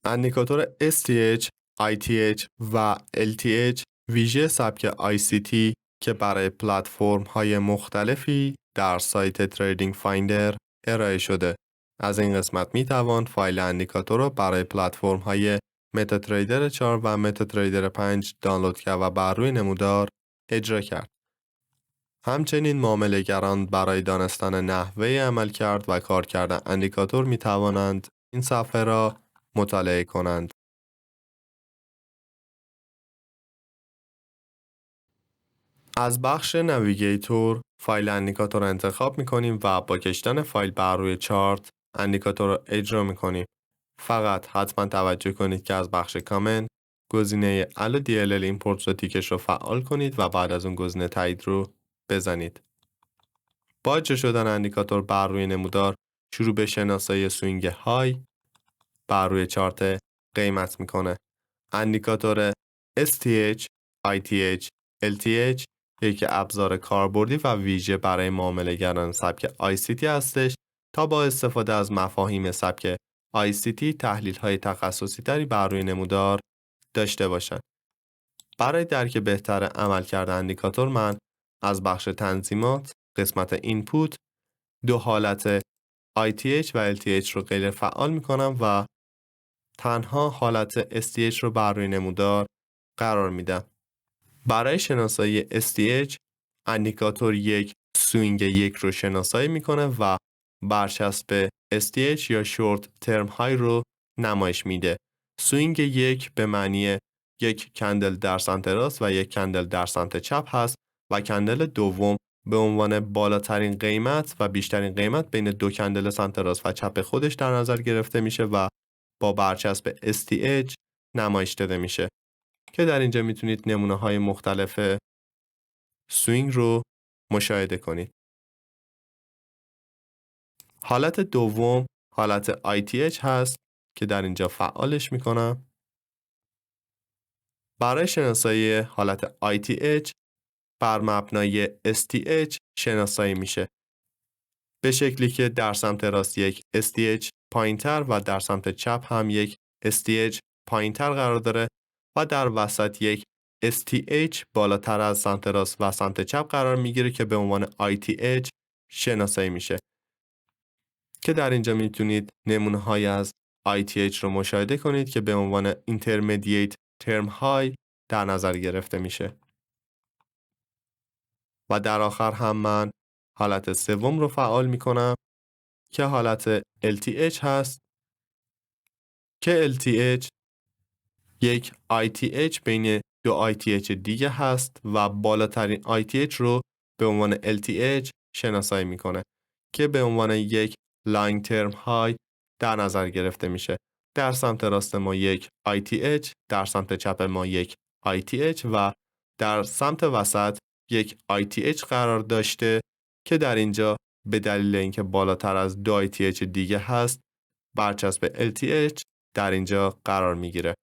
اندیکاتور STH، ITH و LTH ویژه سبک ICT که برای پلتفرم های مختلفی در سایت تریدینگ فایندر ارائه شده. از این قسمت می توان فایل اندیکاتور را برای پلتفرم های متا تریدر 4 و متا تریدر 5 دانلود کرد و بر روی نمودار اجرا کرد. همچنین معامله‌گران برای دانستن نحوه عملکرد و کارکرد اندیکاتور می توانند این صفحه را مطالعه کنند. از بخش نویگیتور فایل اندیکاتور را انتخاب می کنیم و با کشیدن فایل بر روی چارت اندیکاتور را اجرا می کنیم. فقط حتما توجه کنید که از بخش کامنت گزینه Allow DLL Import رو تیکش رو فعال کنید و بعد از اون گزینه تایید رو بزنید. با اجرا شدن اندیکاتور بر روی نمودار شروع به شناسایی سوینگ های بر روی چارت قیمت میکنه. اندیکاتور STH، ITH، LTH یک ابزار کاربردی و ویژه برای معامله‌گران سبک ICT هستش تا با استفاده از مفاهیم سبک ICT تحلیل‌های تخصصی تری بر روی نمودار داشته باشند. برای درک بهتر عملکرد اندیکاتور من از بخش تنظیمات قسمت اینپوت دو حالت ITH و LTH رو غیر فعال میکنم و تنها حالت STH رو بر روی نمودار قرار میدم. برای شناسایی STH اندیکاتور یک سوینگ یک رو شناسایی میکنه و برچسب STH یا شورت ترم های رو نمایش میده. سوینگ یک به معنی یک کندل در سمت راست و یک کندل در سمت چپ هست و کندل دوم به عنوان بالاترین قیمت و بیشترین قیمت بین دو کندل سمت راست و چپ خودش در نظر گرفته میشه و با برچسب STH نمایش داده میشه که در اینجا میتونید نمونه های مختلف سوینگ رو مشاهده کنید. حالت دوم حالت ITH هست که در اینجا فعالش میکنم. برای شناسایی حالت ITH بر مبنای STH شناسایی میشه به شکلی که در سمت راست یک STH پایینتر و در سمت چپ هم یک STH پایینتر قرار داره و در وسط یک STH بالاتر از سمت راست و سمت چپ قرار میگیره که به عنوان ITH شناسایی میشه که در اینجا میتونید نمونه های از ITH رو مشاهده کنید که به عنوان Intermediate Term High در نظر گرفته میشه. و در آخر هم من حالت سوم رو فعال میکنم که حالت LTH هست که LTH یک ITH بین دو ITH دیگه هست و بالاترین ITH رو به عنوان LTH شناسایی میکنه که به عنوان یک Line Term High در نظر گرفته میشه. در سمت راست ما یک ITH، در سمت چپ ما یک ITH و در سمت وسط یک ITH قرار داشته که در اینجا به دلیل اینکه بالاتر از دو ITH دیگه هست برچسب LTH در اینجا قرار میگیره.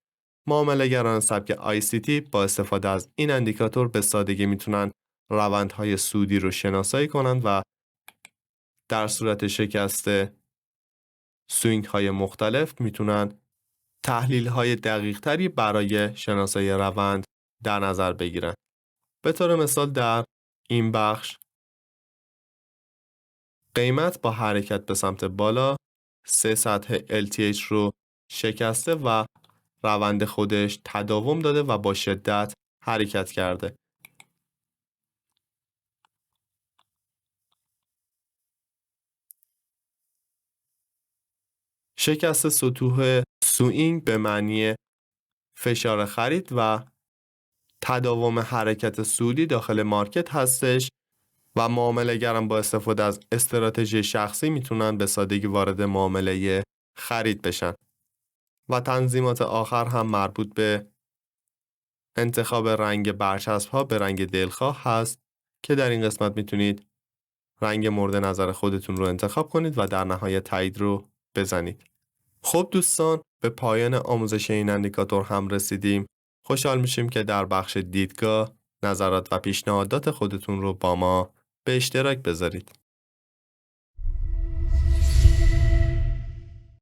معامله‌گران سبک ICT با استفاده از این اندیکاتور به سادگی میتونن روندهای سودی رو شناسایی کنند و در صورت شکست سوینگ های مختلف میتونن تحلیل های دقیق تری برای شناسایی روند در نظر بگیرن. به طور مثال در این بخش قیمت با حرکت به سمت بالا سه سطح LTH رو شکسته و روند خودش تداوم داده و با شدت حرکت کرده. شکست سطوح سوینگ به معنی فشار خرید و تداوم حرکت سودی داخل مارکت هستش و معامله‌گران با استفاده از استراتژی شخصی میتونن به سادگی وارد معامله خرید بشن. و تنظیمات آخر هم مربوط به انتخاب رنگ برچسب ها به رنگ دلخواه هست که در این قسمت میتونید رنگ مورد نظر خودتون رو انتخاب کنید و در نهایت تایید رو بزنید. خب دوستان، به پایان آموزش این اندیکاتور هم رسیدیم. خوشحال میشیم که در بخش دیدگاه نظرات و پیشنهادات خودتون رو با ما به اشتراک بذارید.